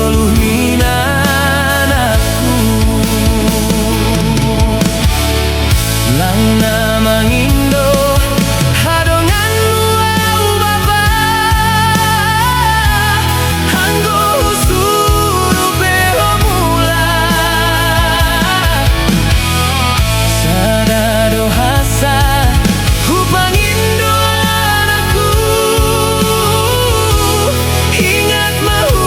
goluh minan aku langna mangindo hadongan luau bapa anggo usuru beho mula sadado hasa hupangindo anakku ingat mau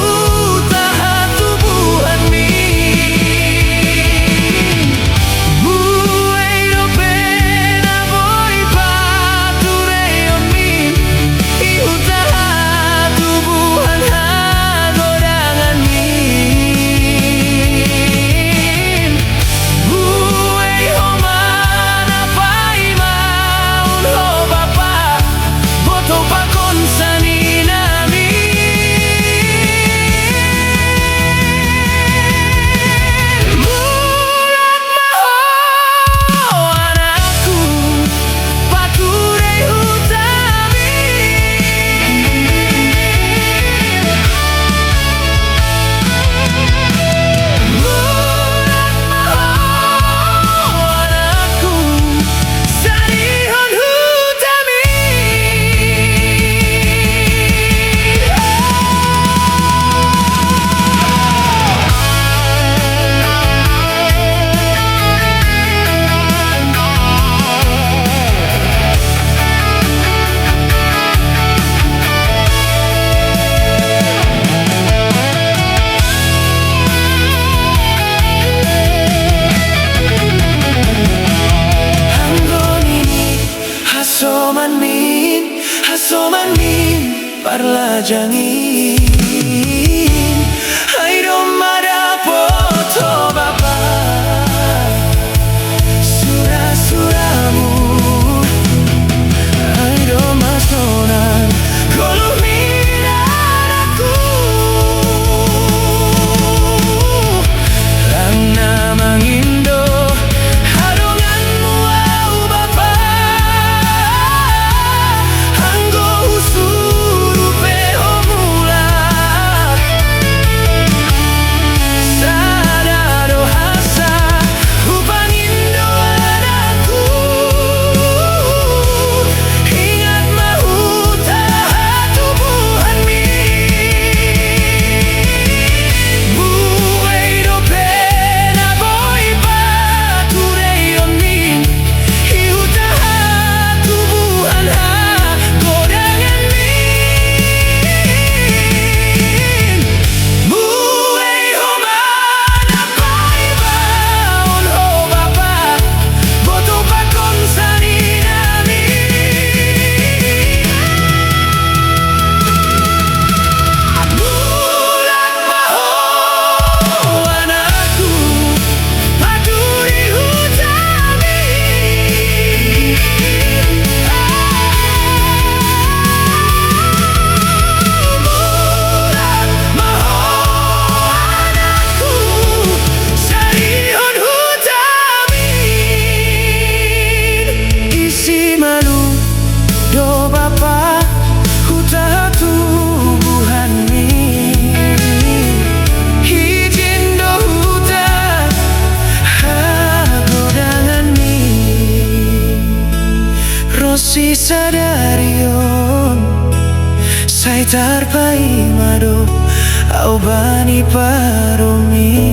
tahat tubuhan mi buai dopena boy patureon min ihu tahat tubuhan hagodangan min buai homana pai maun ho bapa boto pakon sanina mulat maho anakku paturei hutami mulat maho anakku sarihon hutami Hasoman min parlajangin ai domada poto bapa sura-suramu ai domasonan goluh minan aku langna mangindo hadonganmu au bapa anggo usuru beho mula sadado hasa hupangindo anakku ingat mau tahat tubuhan mi buai dopena boy patureon min ihu tahat tubuhan hagodangan min buai homana pai maun ho bapa boto pakon sanina mulat maho anakku paturi hutami mulat maho anakku sarihon hutami isi malu do bapa hutahat tubuhan mi hijin do huta hagodangan mi rosi sadarion sai tarpai mado au bani paromi